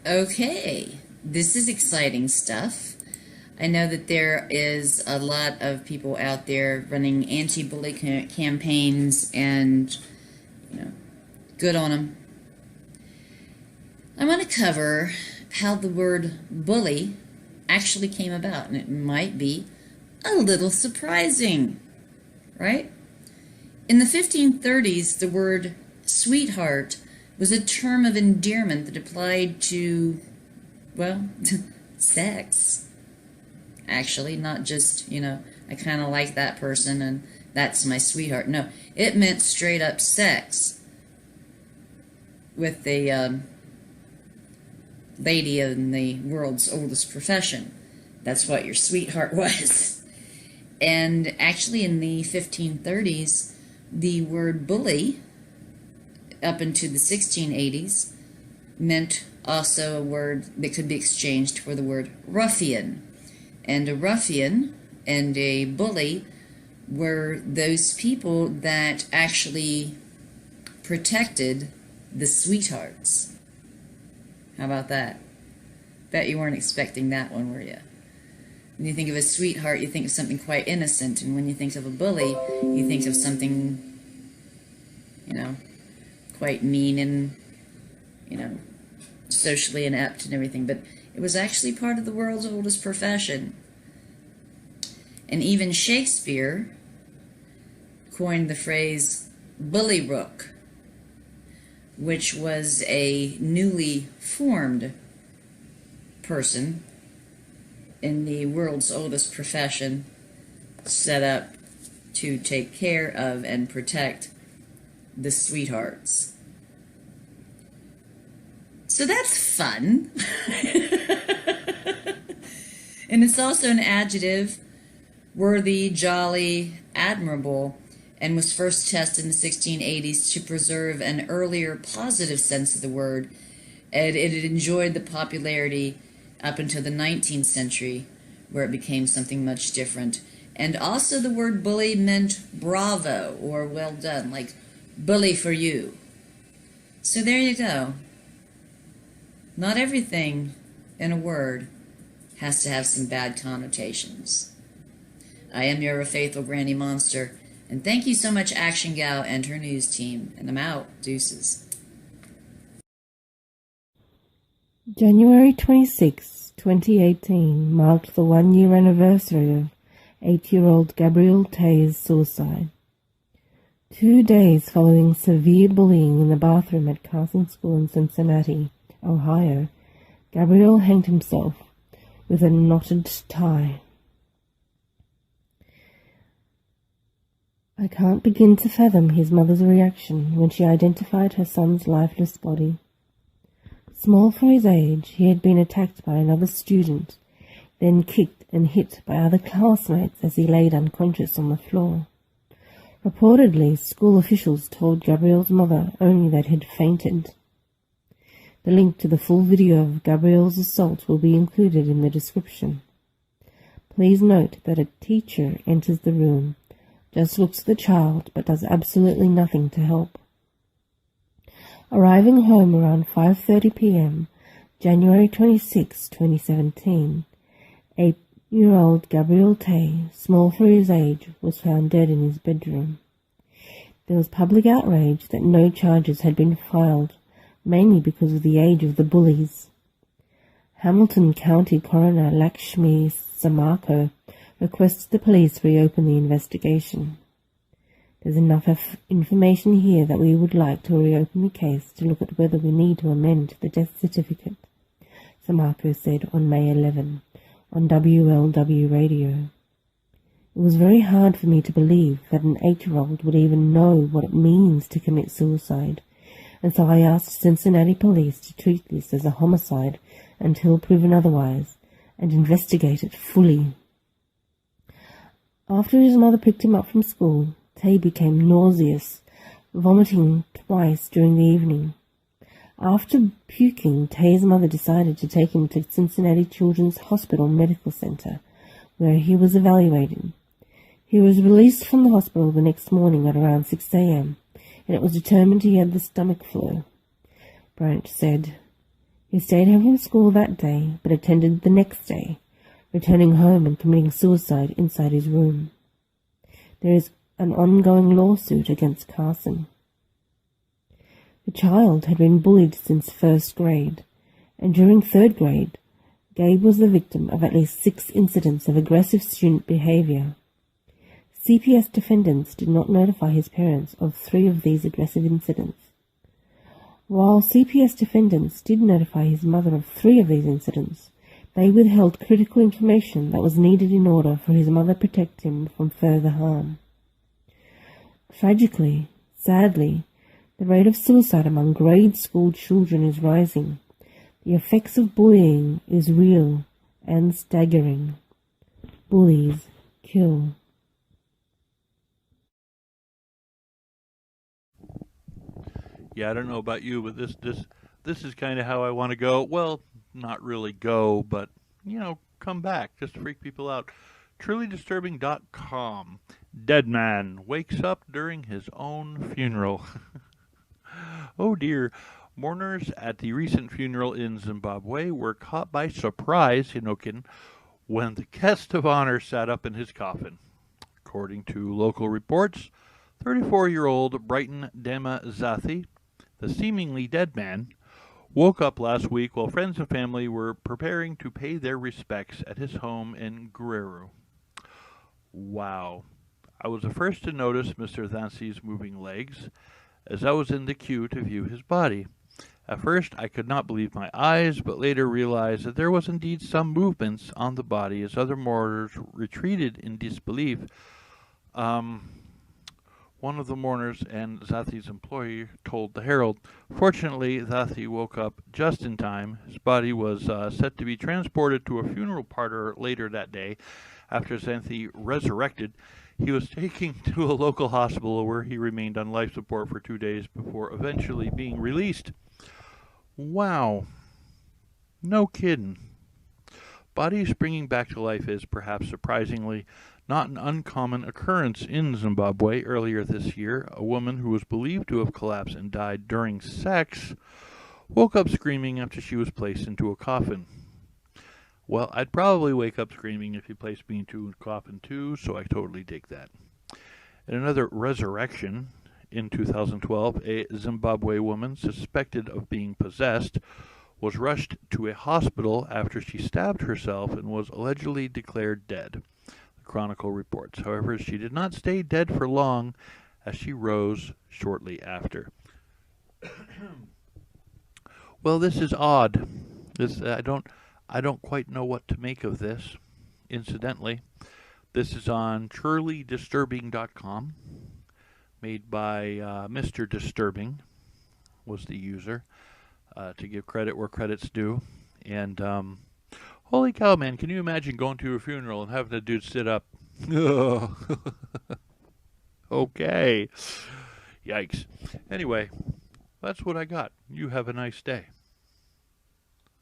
Okay, this is exciting stuff. I know that there is a lot of people out there running anti-bully campaigns, and good on them. I want to cover how the word bully actually came about, and it might be a little surprising, right? In the 1530s, the word sweetheart was a term of endearment that applied to, well, sex. Actually, not just, I kind of like that person and that's my sweetheart. No, it meant straight up sex with the lady in the world's oldest profession. That's what your sweetheart was. And actually in the 1530s, the word bully, up into the 1680s, meant also a word that could be exchanged for the word ruffian. And a ruffian and a bully were those people that actually protected the sweethearts. How about that? Bet you weren't expecting that one, were you? When you think of a sweetheart, you think of something quite innocent, and when you think of a bully, you think of something, quite mean and, socially inept and everything. But it was actually part of the world's oldest profession. And even Shakespeare coined the phrase bullyrook, which was a newly formed person in the world's oldest profession, set up to take care of and protect the sweethearts. So that's fun. And it's also an adjective, worthy, jolly, admirable, and was first tested in the 1680s to preserve an earlier positive sense of the word. And it had enjoyed the popularity up until the 19th century, where it became something much different. And also the word bully meant bravo, or well done, like bully for you. So there you go. Not everything in a word has to have some bad connotations. I am your faithful Granny Monster, and thank you so much, ActionGal and her news team. And I'm out. Deuces. January 26, 2018 marked the 1-year anniversary of 8-year-old Gabrielle Tay's suicide. 2 days following severe bullying in the bathroom at Carson School in Cincinnati, Ohio, Gabrielle hanged himself with a knotted tie. I can't begin to fathom his mother's reaction when she identified her son's lifeless body. Small for his age, he had been attacked by another student, then kicked and hit by other classmates as he laid unconscious on the floor. Reportedly, school officials told Gabrielle's mother only that he had fainted. The link to the full video of Gabrielle's assault will be included in the description. Please note that a teacher enters the room, just looks at the child, but does absolutely nothing to help. Arriving home around 5:30 p.m., January 26, 2017, 8-year-old Gabrielle Tay, small for his age, was found dead in his bedroom. There was public outrage that no charges had been filed, mainly because of the age of the bullies. Hamilton County Coroner Lakshmi Samarko requested the police reopen the investigation. There's enough information here that we would like to reopen the case to look at whether we need to amend the death certificate, Samarko said on May 11 on WLW radio. It was very hard for me to believe that an 8-year-old would even know what it means to commit suicide, and so I asked Cincinnati police to treat this as a homicide until proven otherwise, and investigate it fully. After his mother picked him up from school, Tay became nauseous, vomiting twice during the evening. After puking, Tay's mother decided to take him to Cincinnati Children's Hospital Medical Center, where he was evaluated. He was released from the hospital the next morning at around 6 a.m., and it was determined he had the stomach flu. Branch said, He stayed home from school that day, but attended the next day, returning home and committing suicide inside his room. There is an ongoing lawsuit against Carson. The child had been bullied since first grade, and during third grade, Gabe was the victim of at least 6 incidents of aggressive student behavior. CPS defendants did not notify his parents of 3 of these aggressive incidents. While CPS defendants did notify his mother of 3 of these incidents, they withheld critical information that was needed in order for his mother to protect him from further harm. Tragically, sadly, the rate of suicide among grade school children is rising. The effects of bullying is real and staggering. Bullies kill. Yeah, I don't know about you, but this is kind of how I want to go. Well, not really go, but come back just to freak people out. TrulyDisturbing.com. Dead man wakes up during his own funeral. Oh dear. Mourners at the recent funeral in Zimbabwe were caught by surprise, Hinokin, when the guest of honor sat up in his coffin. According to local reports, 34-year-old Brighton Damazathi, the seemingly dead man, woke up last week while friends and family were preparing to pay their respects at his home in Guerrero. Wow. I was the first to notice Mr. Thansey's moving legs as I was in the queue to view his body. At first, I could not believe my eyes, but later realized that there was indeed some movements on the body as other mourners retreated in disbelief. One of the mourners and Zathi's employee told the Herald. Fortunately, Zathi woke up just in time. His body was set to be transported to a funeral parlor later that day. After Zathi resurrected, he was taken to a local hospital where he remained on life support for 2 days before eventually being released. Wow. No kidding. Bodies springing back to life is, perhaps surprisingly, not an uncommon occurrence in Zimbabwe. Earlier this year, a woman who was believed to have collapsed and died during sex woke up screaming after she was placed into a coffin. Well, I'd probably wake up screaming if you placed me into a coffin too, so I totally dig that. In another resurrection, in 2012, a Zimbabwe woman suspected of being possessed was rushed to a hospital after she stabbed herself and was allegedly declared dead. Chronicle reports. However, she did not stay dead for long as she rose shortly after. Well, this is odd. I don't quite know what to make of this. Incidentally, this is on TrulyDisturbing.com, made by Mr. Disturbing was the user, to give credit where credit's due. And holy cow, man, can you imagine going to a funeral and having a dude sit up? Okay. Yikes. Anyway, that's what I got. You have a nice day.